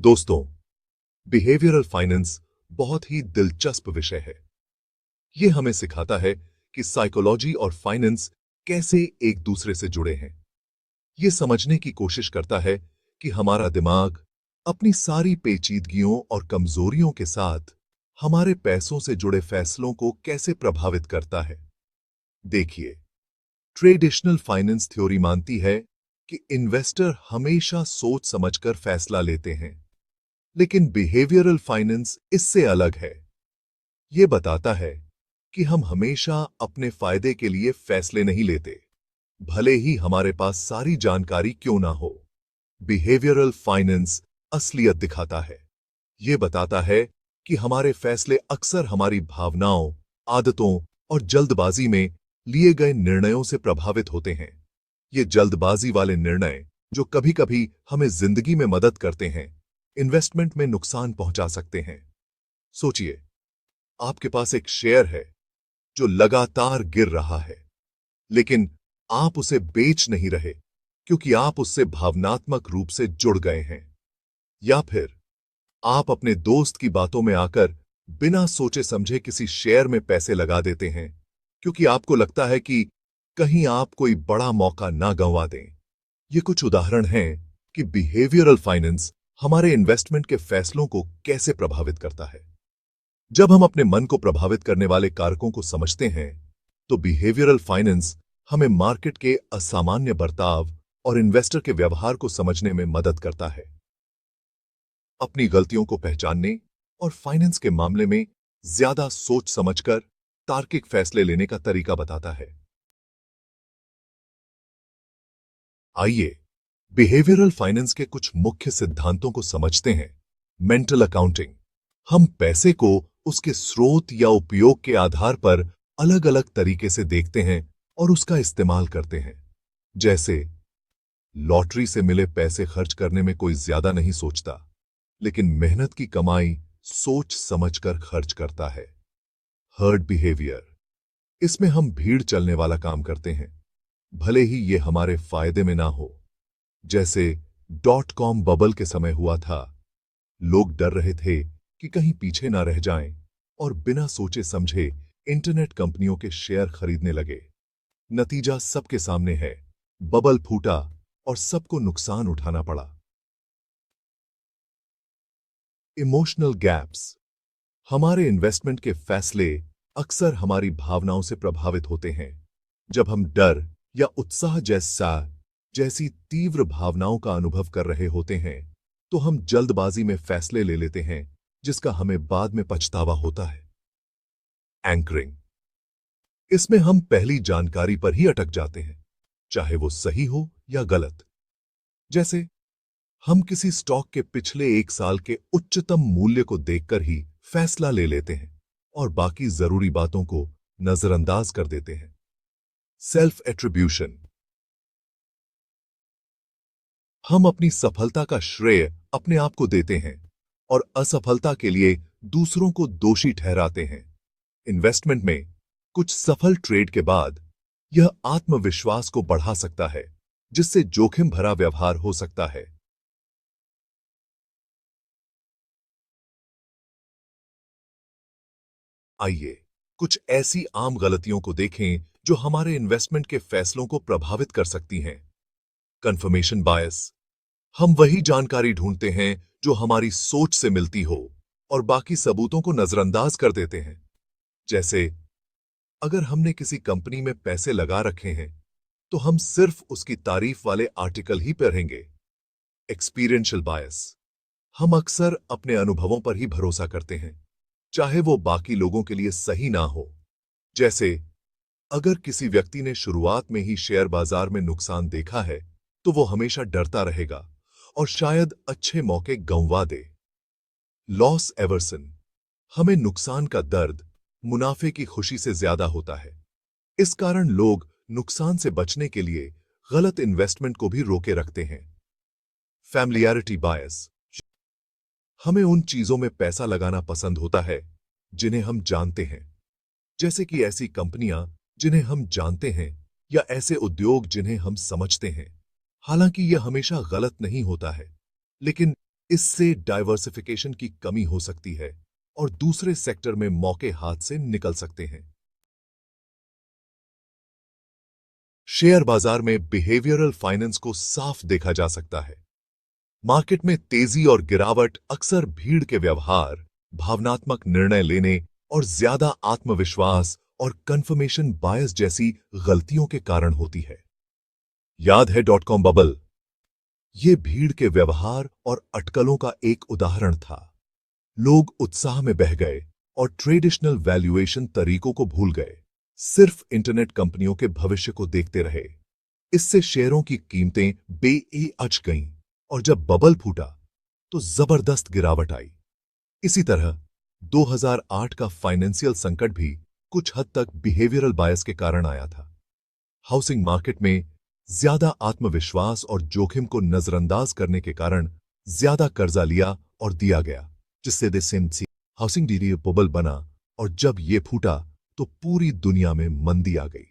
दोस्तों, behavioural finance बहुत ही दिलचस्प विषय है। यह हमें सिखाता है कि साइकोलॉजी और फाइनेंस कैसे एक दूसरे से जुड़े हैं। यह समझने की कोशिश करता है कि हमारा दिमाग अपनी सारी पेचीदगियों और कमजोरियों के साथ हमारे पैसों से जुड़े फैसलों को कैसे प्रभावित करता है। देखिए, ट्रेडिशनल फाइनेंस थ्योरी मानती है कि इन्वेस्टर हमेशा सोच समझकर फैसला लेते हैं, लेकिन बिहेवियरल फाइनेंस इससे अलग है। यह बताता है कि हम हमेशा अपने फायदे के लिए फैसले नहीं लेते, भले ही हमारे पास सारी जानकारी क्यों ना हो। बिहेवियरल फाइनेंस असलियत दिखाता है। यह बताता है कि हमारे फैसले अक्सर हमारी भावनाओं, आदतों और जल्दबाजी में लिए गए निर्णयों से प्रभावित होते हैं। ये जल्दबाजी वाले निर्णय, जो कभी-कभी हमें जिंदगी में मदद करते हैं, इन्वेस्टमेंट में नुकसान पहुंचा सकते हैं। सोचिए, आपके पास एक शेयर है जो लगातार गिर रहा है, लेकिन आप उसे बेच नहीं रहे क्योंकि आप उससे भावनात्मक रूप से जुड़ गए हैं। या फिर आप अपने दोस्त की बातों में आकर बिना सोचे समझे किसी शेयर में पैसे लगा देते हैं क्योंकि आपको लगता है कि कहीं आप कोई बड़ा मौका ना गंवा दें। ये कुछ उदाहरण हैं कि बिहेवियरल फाइनेंस हमारे इन्वेस्टमेंट के फैसलों को कैसे प्रभावित करता है। जब हम अपने मन को प्रभावित करने वाले कारकों को समझते हैं, तो बिहेवियरल फाइनेंस हमें मार्केट के असामान्य बर्ताव और इन्वेस्टर के व्यवहार को समझने में मदद करता है। अपनी गलतियों को पहचानने और फाइनेंस के मामले में ज्यादा सोच समझकर तार्किक फैसले लेने का तरीका बताता है। आइए बिहेवियरल फाइनेंस के कुछ मुख्य सिद्धांतों को समझते हैं। Mental accounting. हम पैसे को उसके स्रोत या उपयोग के आधार पर अलग-अलग तरीके से देखते हैं और उसका इस्तेमाल करते हैं। जैसे लॉटरी से मिले पैसे खर्च करने में कोई ज्यादा नहीं सोचता, लेकिन मेहनत की कमाई सोच समझकर खर्च करता है। Heard behaviour. इसमें हम भीड़ चलने वाला काम करते हैं, भले ही ये हमारे फायदे में ना हो। जैसे .com बबल के समय हुआ था। लोग डर रहे थे कि कहीं पीछे ना रह जाएं और बिना सोचे समझे इंटरनेट कंपनियों के शेयर खरीदने लगे। नतीजा सबके सामने है, बबल फूटा और सबको नुकसान उठाना पड़ा। Emotional gaps. हमारे इन्वेस्टमेंट के फैसले अक्सर हमारी भावनाओं से प्रभावित होते हैं। जब हम डर या उत्साह जैसी तीव्र भावनाओं का अनुभव कर रहे होते हैं, तो हम जल्दबाजी में फैसले ले लेते हैं, जिसका हमें बाद में पछतावा होता है। एंकरिंग। इसमें हम पहली जानकारी पर ही अटक जाते हैं, चाहे वो सही हो या गलत। जैसे हम किसी स्टॉक के पिछले 1 साल के उच्चतम मूल्य को देखकर ही फैसला ले लेते हैं और बाकी जरूरी बातों को नजरअंदाज कर देते हैं। Self attribution. हम अपनी सफलता का श्रेय अपने आप को देते हैं और असफलता के लिए दूसरों को दोषी ठहराते हैं। इन्वेस्टमेंट में कुछ सफल ट्रेड के बाद यह आत्मविश्वास को बढ़ा सकता है, जिससे जोखिम भरा व्यवहार हो सकता है। आइए कुछ ऐसी आम गलतियों को देखें जो हमारे इन्वेस्टमेंट के फैसलों को प्रभावित कर सकती हैं। Confirmation bias. हम वही जानकारी ढूंढते हैं जो हमारी सोच से मिलती हो और बाकी सबूतों को नजरअंदाज कर देते हैं। जैसे अगर हमने किसी कंपनी में पैसे लगा रखे हैं, तो हम सिर्फ उसकी तारीफ वाले आर्टिकल ही पढ़ेंगे। एक्सपीरियंशियल बायस। हम अक्सर अपने अनुभवों पर ही भरोसा करते हैं, चाहे वो बाकी लोगों के लिए सही ना हो। जैसे अगर किसी व्यक्ति ने शुरुआत में ही शेयर बाजार में नुकसान देखा है, तो वो हमेशा डरता रहेगा और शायद अच्छे मौके गंवा दे। Loss aversion. हमें नुकसान का दर्द मुनाफे की खुशी से ज्यादा होता है। इस कारण लोग नुकसान से बचने के लिए गलत इन्वेस्टमेंट को भी रोके रखते हैं। फैमिलियरिटी बायस। हमें उन चीजों में पैसा लगाना पसंद होता है जिन्हें हम जानते हैं, जैसे कि ऐसी कंपनियां जिन्हें हम जानते हैं या ऐसे उद्योग जिन्हें हम समझते हैं। हालांकि यह हमेशा गलत नहीं होता है, लेकिन इससे डाइवर्सिफिकेशन की कमी हो सकती है और दूसरे सेक्टर में मौके हाथ से निकल सकते हैं। शेयर बाजार में बिहेवियरल फाइनेंस को साफ देखा जा सकता है। मार्केट में तेजी और गिरावट अक्सर भीड़ के व्यवहार, भावनात्मक निर्णय लेने और ज्यादा आत्मविश्वास और कंफर्मेशन बायस जैसी गलतियों के कारण होती है। याद है .com बबल? ये भीड़ के व्यवहार और अटकलों का एक उदाहरण था। लोग उत्साह में बह गए और ट्रेडिशनल वैल्यूएशन तरीकों को भूल गए, सिर्फ इंटरनेट कंपनियों के भविष्य को देखते रहे। इससे शेयरों की कीमतें बेअच गईं और जब बबल फूटा तो जबरदस्त गिरावट आई। इसी तरह 2008 का फाइनेंशियल संकट भी कुछ हद तक बिहेवियरल बायस के कारण आया था। हाउसिंग मार्केट में ज्यादा आत्मविश्वास और जोखिम को नजरअंदाज करने के कारण ज्यादा कर्जा लिया और दिया गया, जिससे देसी हाउसिंग डीडी बबल बना और जब ये फूटा तो पूरी दुनिया में मंदी आ गई।